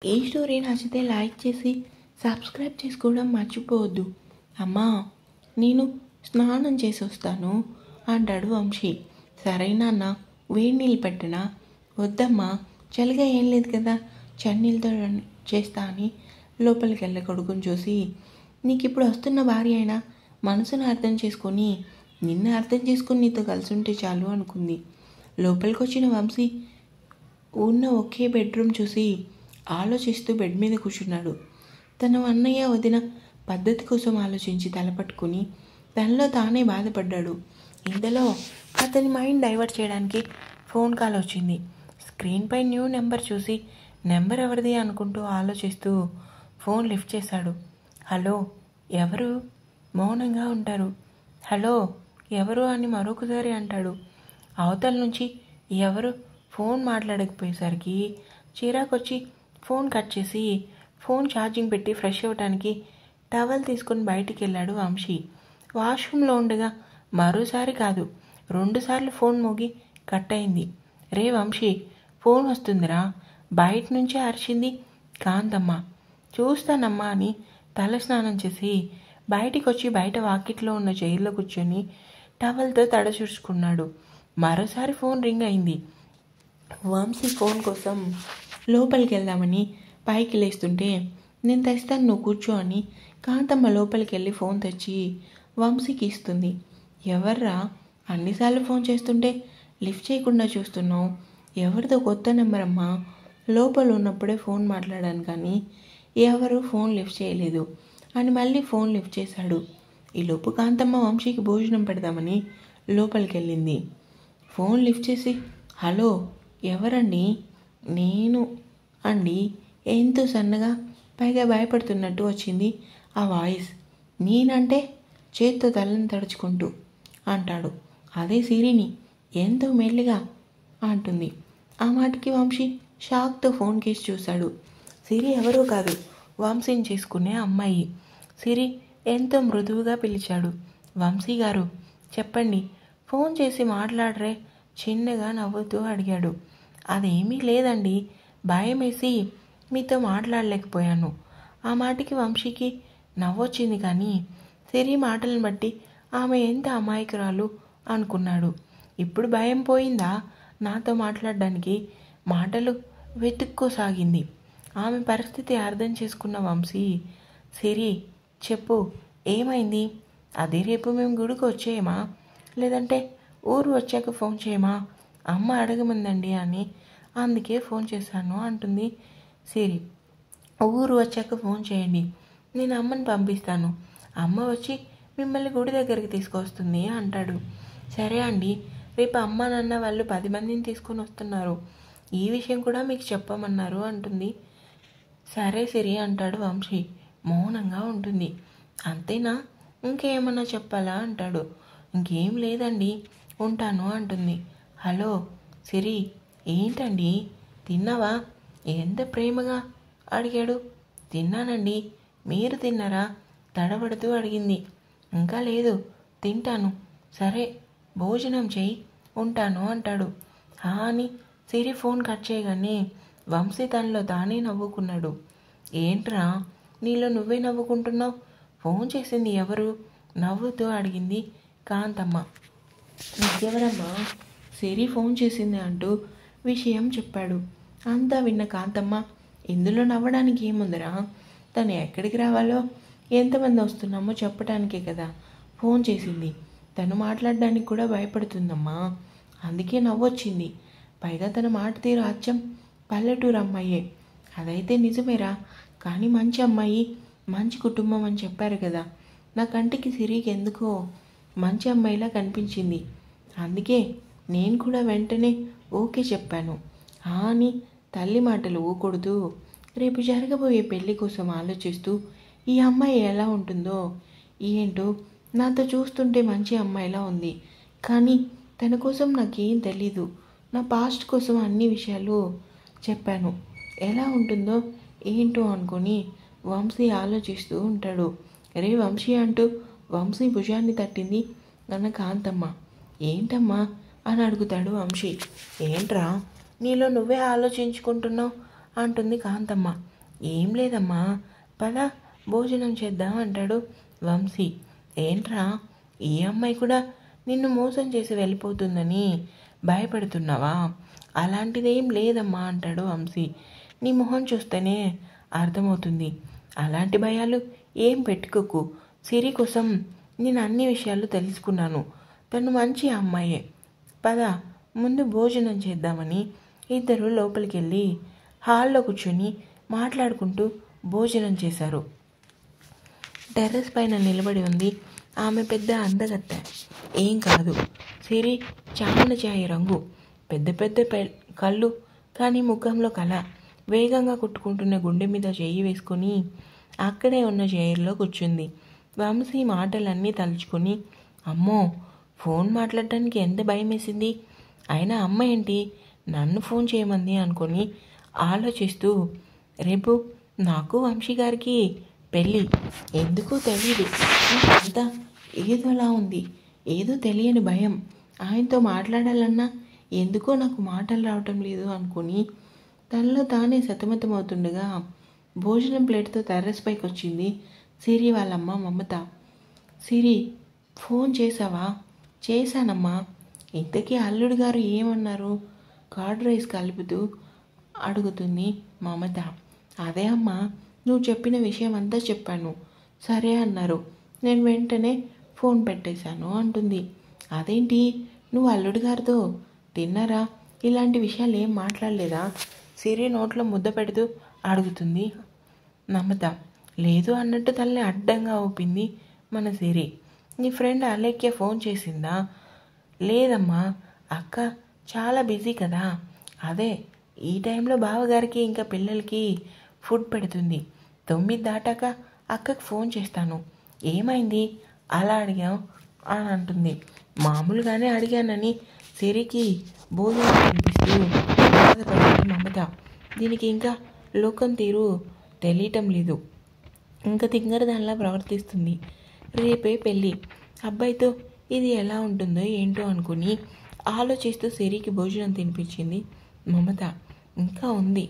ఈ స్టోరీ నచ్చితే లైక్ చేసి సబ్స్క్రైబ్ చేసుకోవడం మర్చిపోవద్దు. అమ్మా, నేను స్నానం చేసి వస్తాను అంటాడు వంశీ. సరేనా అన్న, వేడి నీళ్ళు పెట్టనా? వద్దమ్మా, చలిగా ఏం లేదు కదా, చన్నీళ్ళతో చేస్తా అని లోపలికి వెళ్ళే కొడుకుని చూసి, నీకు ఇప్పుడు వస్తున్న భార్య అయినా మనసును అర్థం చేసుకొని నిన్ను అర్థం చేసుకుని నీతో కలిసి ఉంటే చాలు అనుకుంది. లోపలికి వచ్చిన వంశీ ఉన్న ఒకే బెడ్రూమ్ చూసి ఆలోచిస్తూ బెడ్ మీద కూర్చున్నాడు. తన అన్నయ్య వదిన పద్ధతి కోసం ఆలోచించి తలపట్టుకుని తనలో తానే బాధపడ్డాడు. ఇంతలో అతని మైండ్ డైవర్ట్ చేయడానికి ఫోన్ కాల్ వచ్చింది. స్క్రీన్పై న్యూ నెంబర్ చూసి నెంబర్ ఎవరిది అనుకుంటూ ఆలోచిస్తూ ఫోన్ లిఫ్ట్ చేశాడు. హలో, ఎవరు? మౌనంగా ఉంటారు. హలో, ఎవరు అని మరొకసారి అంటాడు. అవతల నుంచి ఎవరు ఫోన్ మాట్లాడకపోయేసరికి చిరాకొచ్చి ఫోన్ కట్ చేసి ఫోన్ ఛార్జింగ్ పెట్టి ఫ్రెష్ అవ్వడానికి టవల్ తీసుకుని బయటికి వెళ్ళాడు వంశీ. వాష్రూమ్లో ఉండగా మరోసారి కాదు 2 సార్లు ఫోన్ మోగి కట్ అయింది. రే వంశీ, ఫోన్ వస్తుందిరా, బయట నుంచే అరిచింది కాంతమ్మ. చూస్తానమ్మా అని తల స్నానం చేసి బయటికి వచ్చి బయట వాకిట్లో ఉన్న చైర్లో కూర్చొని టవల్తో తడ చూసుకున్నాడు. మరోసారి ఫోన్ రింగ్ అయింది. వంశీ ఫోన్ కోసం లోపలికి వెళ్దామని పైకి లేస్తుంటే, నేను తెస్తాను నువ్వు కూర్చో అని కాంతమ్మ లోపలికి వెళ్ళి ఫోన్ తెచ్చి వంశీకి ఇస్తుంది. ఎవర్రా, అన్నిసార్లు ఫోన్ చేస్తుంటే లిఫ్ట్ చేయకుండా చూస్తున్నావు? ఎవరిదో కొత్త నెంబర్ అమ్మా. లోపల ఉన్నప్పుడే ఫోన్ మాట్లాడాను కానీ ఎవరు ఫోన్ లిఫ్ట్ చేయలేదు అని మళ్ళీ ఫోన్ లిఫ్ట్ చేశాడు. ఈలోపు కాంతమ్మ వంశీకి భోజనం పెడదామని లోపలికి వెళ్ళింది. ఫోన్ లిఫ్ట్ చేసి, హలో, ఎవరండి? నేను అండి, ఎంతో సన్నగా పైగా భయపడుతున్నట్టు వచ్చింది ఆ వాయిస్. నేనంటే చేత్తో తలని తడుచుకుంటూ అంటాడు. అదే సిరిని, ఎంతో మెల్లిగా అంటుంది. ఆ మాటకి వంశీ షాక్తో ఫోన్ కేసి చూశాడు. సిరి ఎవరో కాదు, వంశీని చేసుకునే అమ్మాయి. సిరి ఎంతో మృదువుగా పిలిచాడు. వంశీ గారు చెప్పండి, ఫోన్ చేసి మాట్లాడరే? చిన్నగా నవ్వుతూ అడిగాడు. అదేమీ లేదండి, భయం వేసి మీతో మాట్లాడలేకపోయాను. ఆ మాటకి వంశీకి నవ్వొచ్చింది కానీ సిరి మాటలను బట్టి ఆమె ఎంత అమాయకురాలు అనుకున్నాడు. ఇప్పుడు భయం పోయిందా నాతో మాట్లాడడానికి? మాటలు వెతుక్కోసాగింది. ఆమె పరిస్థితి అర్థం చేసుకున్న వంశీ, సిరి చెప్పు, ఏమైంది? అదే రేపు మేము గుడికి వచ్చేయమా, లేదంటే ఊరు వచ్చాక ఫోన్ చేయమా? అమ్మ అడగమందండి అని అందుకే ఫోన్ చేశాను అంటుంది సిరి. ఊరు వచ్చాక ఫోన్ చేయండి, నేను అమ్మని పంపిస్తాను. అమ్మ వచ్చి మిమ్మల్ని గుడి దగ్గరికి తీసుకొస్తుంది అంటాడు. సరే అండి, రేపు అమ్మ నాన్న వాళ్ళు 10 మందిని తీసుకొని వస్తున్నారు, ఈ విషయం కూడా మీకు చెప్పమన్నారు అంటుంది. సరే సిరి అంటాడు వంశీ. మౌనంగా ఉంటుంది. అంతేనా, ఇంకేమన్నా చెప్పాలా అంటాడు. ఇంకేం లేదండి, ఉంటాను అంటుంది. హలో సిరి, ఏంటండి, తిన్నావా? ఎంత ప్రేమగా అడిగాడు. తిన్నానండి, మీరు తిన్నారా? తడబడుతూ అడిగింది. ఇంకా లేదు, తింటాను. సరే భోజనం చెయ్యి, ఉంటాను అంటాడు. అని సిరి ఫోన్ కట్ చేయగానే వంశీ తనలో తానే నవ్వుకున్నాడు. ఏంట్రా, నీలో నువ్వే నవ్వుకుంటున్నావు? ఫోన్ చేసింది ఎవరు? నవ్వుతూ అడిగింది కాంతమ్మ. నీకెవరమ్మా? సిరి ఫోన్ చేసింది అంటూ విషయం చెప్పాడు. అంతా విన్న కాంతమ్మ, ఇందులో నవ్వడానికి ఏముందిరా, తను ఎక్కడికి రావాలో ఎంతమంది వస్తున్నామో చెప్పడానికే కదా ఫోన్ చేసింది. తను మాట్లాడడానికి కూడా భయపడుతుందమ్మా, అందుకే నవ్వొచ్చింది. పైగా తన మాట తీరు అచ్చం పల్లెటూరు అమ్మాయే. అదైతే నిజమేరా, కానీ మంచి అమ్మాయి, మంచి కుటుంబం అని చెప్పారు కదా. నా కంటికి సిరికి ఎందుకో మంచి అమ్మాయిలా కనిపించింది. అందుకే నేను కూడా వెంటనే ఓకే చెప్పాను అని తల్లి మాటలు ఊకొడుతూ రేపు జరగబోయే పెళ్లి కోసం ఆలోచిస్తూ ఈ అమ్మాయి ఎలా ఉంటుందో ఏంటో, నాతో చూస్తుంటే మంచి అమ్మాయిలా ఉంది, కానీ తన కోసం నాకేం తెలీదు. నా పాస్ట్ కోసం అన్ని విషయాలు చెప్పాను, ఎలా ఉంటుందో ఏంటో అనుకొని వంశీ ఆలోచిస్తూ ఉంటాడు. రే వంశీ అంటూ వంశీ భుజాన్ని తట్టింది అన్న కాంతమ్మ. ఏంటమ్మా అని అడుగుతాడు వంశీ. ఏంట్రా, నీలో నువ్వే ఆలోచించుకుంటున్నావు అంటుంది కాంతమ్మ. ఏం లేదమ్మా, పద భోజనం చేద్దాం అంటాడు వంశీ. ఏంట్రా, ఈ అమ్మాయి కూడా నిన్ను మోసం చేసి వెళ్ళిపోతుందని భయపడుతున్నావా? అలాంటిదేం లేదమ్మా అంటాడు వంశీ. నీ మొహం చూస్తేనే అర్థమవుతుంది. అలాంటి భయాలు ఏం పెట్టుకోకు. సిరి కోసం నేను అన్ని విషయాలు తెలుసుకున్నాను. తను మంచి అమ్మాయే. పద ముందు భోజనం చేద్దామని ఇద్దరు లోపలికి వెళ్ళి హాల్లో కూర్చొని మాట్లాడుకుంటూ భోజనం చేశారు. టెర్రస్ పైన నిలబడి ఉంది ఆమె పెద్ద అందగత్త. ఏం కాదు, సిరి చామన ఛాయ రంగు, పెద్ద పెద్ద కళ్ళు, కానీ ముఖంలో కళ. వేగంగా కొట్టుకుంటున్న గుండె మీద చెయ్యి వేసుకొని అక్కడే ఉన్న చైర్లో కూర్చుంది. వంశీ మాటలన్నీ తలుచుకొని, అమ్మో, ఫోన్ మాట్లాడటానికి ఎంత భయం వేసింది. అయినా అమ్మ ఏంటి నన్ను ఫోన్ చేయమంది అనుకొని ఆలోచిస్తూ, రేపు నాకు వంశీ గారికి పెళ్ళి. ఎందుకో తెలియదు, అంతా ఏదోలా ఉంది. ఏదో తెలియని భయం. ఆయనతో మాట్లాడాలన్నా ఎందుకో నాకు మాటలు రావటం లేదు అనుకుని తనలో తానే సతమతమవుతుండగా భోజనం ప్లేట్తో టెర్రస్ పైకి వచ్చింది సిరి వాళ్ళమ్మ మమత. సిరి, ఫోన్ చేసావా? చేశానమ్మా. ఇంతకీ అల్లుడు గారు ఏమన్నారు? కర్డ్ రైస్ కలుపుతూ అడుగుతుంది మమత. అదే అమ్మా, నువ్వు చెప్పిన విషయం అంతా చెప్పాను. సరే అన్నారు. నేను వెంటనే ఫోన్ పెట్టేశాను అంటుంది. అదేంటి, నువ్వు అల్లుడు గారితో తిన్నారా? ఇలాంటి విషయాలు ఏం మాట్లాడలేదా? సిరి నోట్లో ముద్ద పెడుతూ అడుగుతుంది మమత. లేదు అన్నట్టు తల్లి అడ్డంగా ఊపింది మన సిరి. నీ ఫ్రెండ్ అలేఖ్య ఫోన్ చేసిందా? లేదమ్మా, అక్క చాలా బిజీ కదా. అదే ఈ టైంలో బావగారికి ఇంకా పిల్లలకి ఫుడ్ పెడుతుంది. 9 దాటాక అక్కకు ఫోన్ చేస్తాను. ఏమైంది అలా అడిగాం అని అంటుంది. మామూలుగానే అడిగానని సిరికి భోజనం కనిపిస్తూ బాధపడింది మమత. దీనికి ఇంకా లోకం తీరు తెలియటం లేదు. ఇంకా తింగరదానిలా ప్రవర్తిస్తుంది. రేపే పెళ్ళి. అబ్బాయితో ఇది ఎలా ఉంటుందో ఏంటో అనుకుని ఆలోచిస్తూ సిరికి భోజనం తినిపించింది మమత. ఇంకా ఉంది.